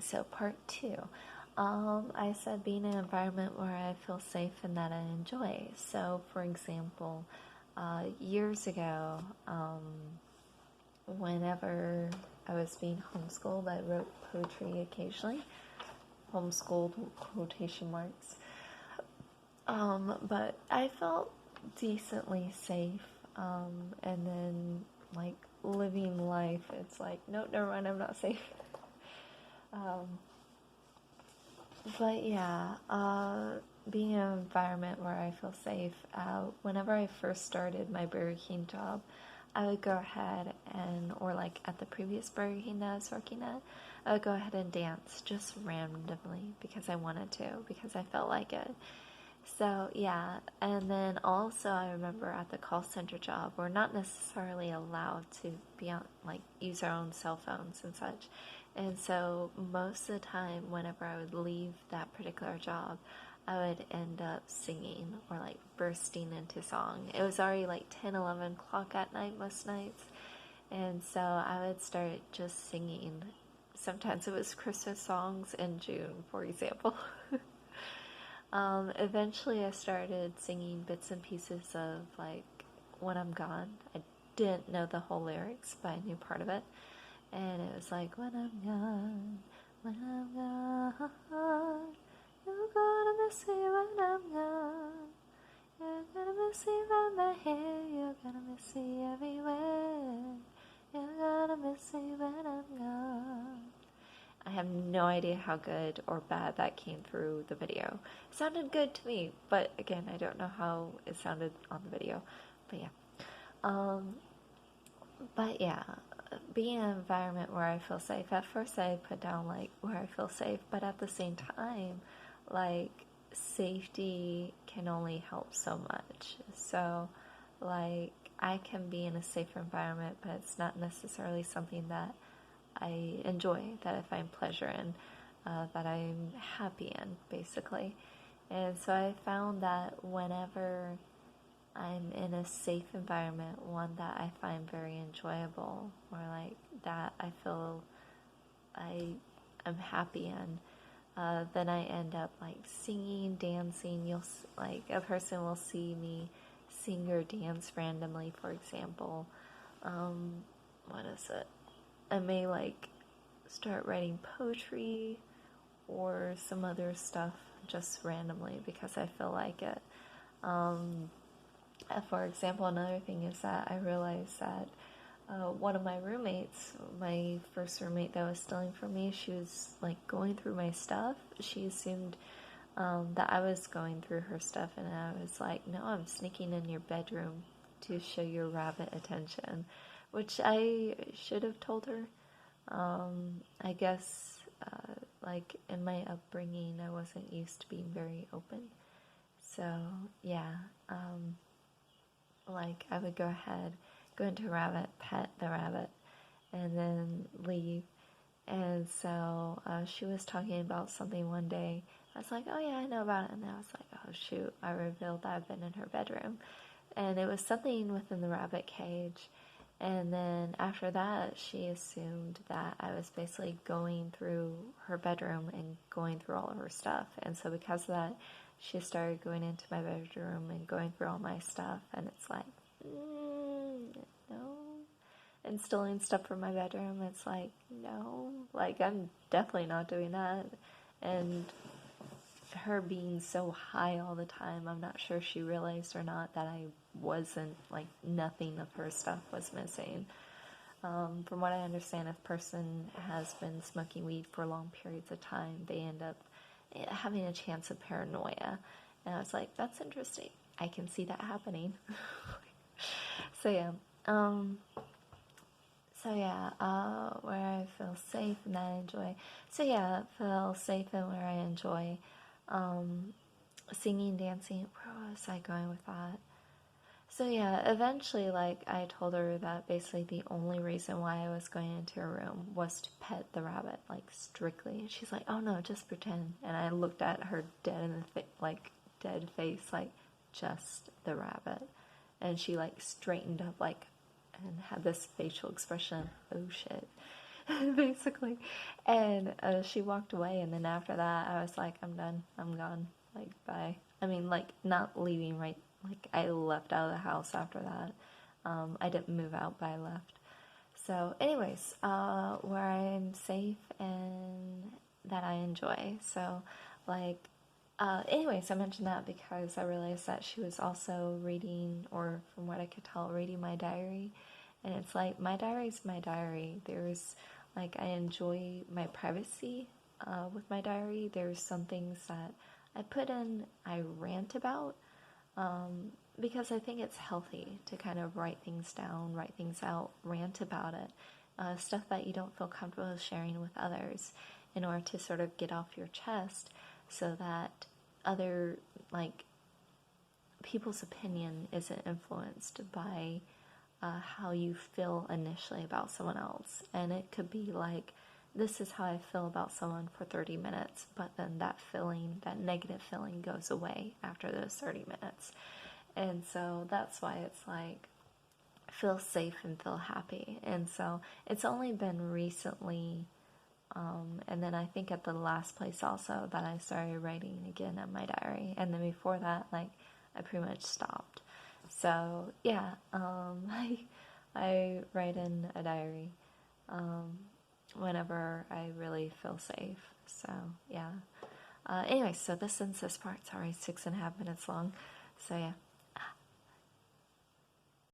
so part two. I said being in an environment where I feel safe and that I enjoy. So, for example, years ago, whenever I was being homeschooled, I wrote poetry occasionally. Homeschooled, quotation marks. But I felt decently safe. And then, like, living life, it's like, no, never mind, I'm not safe. Um, But yeah, being in an environment where I feel safe. Whenever I first started my Burger King job, I would go ahead and, or like at the previous Burger King that I was working at, I would go ahead and dance just randomly because I wanted to, because I felt like it. So yeah, and then also I remember at the call center job, we're not necessarily allowed to be on, like, use our own cell phones and such. And so most of the time, whenever I would leave that particular job, I would end up singing or like bursting into song. It was already like 10, 11 o'clock at night most nights. And so I would start just singing. Sometimes it was Christmas songs in June, for example. Eventually, I started singing bits and pieces of like When I'm Gone. I didn't know the whole lyrics, but I knew part of it. And it was like, when I'm gone, when I'm gone, you're gonna miss me when I'm gone. You're gonna miss me by my hair, you're gonna miss me everywhere. You're gonna miss me when I'm gone. I have no idea how good or bad that came through the video. It sounded good to me, but again, I don't know how it sounded on the video. But yeah. Um, but yeah, being in an environment where I feel safe. At first, I put down like where I feel safe, but at the same time, like safety can only help so much. So, like, I can be in a safer environment, but it's not necessarily something that I enjoy, that I find pleasure in, that I'm happy in, basically. And so I found that whenever I'm in a safe environment, one that I find very enjoyable, or like that I feel I'm happy in, then I end up like singing, dancing. Like a person will see me sing or dance randomly, for example. What is it? I may like start writing poetry or some other stuff just randomly because I feel like it. For example, another thing is that I realized that one of my roommates, my first roommate that was stealing from me, she was like going through my stuff. She assumed that I was going through her stuff, and I was like, no, I'm sneaking in your bedroom to show your rabbit attention, which I should have told her. I guess, like, in my upbringing, I wasn't used to being very open. So, yeah, like, I would go ahead, go into a rabbit, pet the rabbit, and then leave. And so, she was talking about something one day. I was like, oh, yeah, I know about it. And I was like, oh, shoot, I revealed that I've been in her bedroom. And it was something within the rabbit cage. And then after that, she assumed that I was basically going through her bedroom and going through all of her stuff. And so because of that, she started going into my bedroom and going through all my stuff. And it's like, no. And stealing stuff from my bedroom, it's like, no. Like, I'm definitely not doing that. And her being so high all the time, I'm not sure she realized or not that I wasn't, like, nothing of her stuff was missing. From what I understand, if a person has been smoking weed for long periods of time, they end up having a chance of paranoia. And I was like, that's interesting. I can see that happening. So yeah. Where I feel safe and that I enjoy. So yeah, feel safe and where I enjoy. Singing, dancing. Where was I going with that? So yeah, eventually, like, I told her that basically the only reason why I was going into her room was to pet the rabbit, like, strictly. And she's like, "Oh no, just pretend." And I looked at her dead face, like, just the rabbit. And she like straightened up, like, and had this facial expression. Oh shit. basically. And she walked away, and then after that, I was like, I'm done. I'm gone. Like, bye. I mean, like, not leaving right. Like, I left out of the house after that. I didn't move out, but I left. So, anyways, where I'm safe and that I enjoy. So, like, anyways, I mentioned that because I realized that she was also reading, or from what I could tell, reading my diary. And it's like, my diary's my diary. There's, like, I enjoy my privacy with my diary. There's some things that I put in, I rant about, because I think it's healthy to kind of write things down, write things out, rant about it, stuff that you don't feel comfortable sharing with others, in order to sort of get off your chest, so that other, like, people's opinion isn't influenced by how you feel initially about someone else. And it could be like, this is how I feel about someone for 30 minutes, but then that feeling, that negative feeling, goes away after those 30 minutes. And so that's why it's like, feel safe and feel happy. And so it's only been recently, and then I think at the last place also, that I started writing again in my diary. And then before that, like, I pretty much stopped. So yeah, I write in a diary whenever I really feel safe. So yeah. Anyway, so this ends this part. Sorry, 6.5 minutes long. So yeah.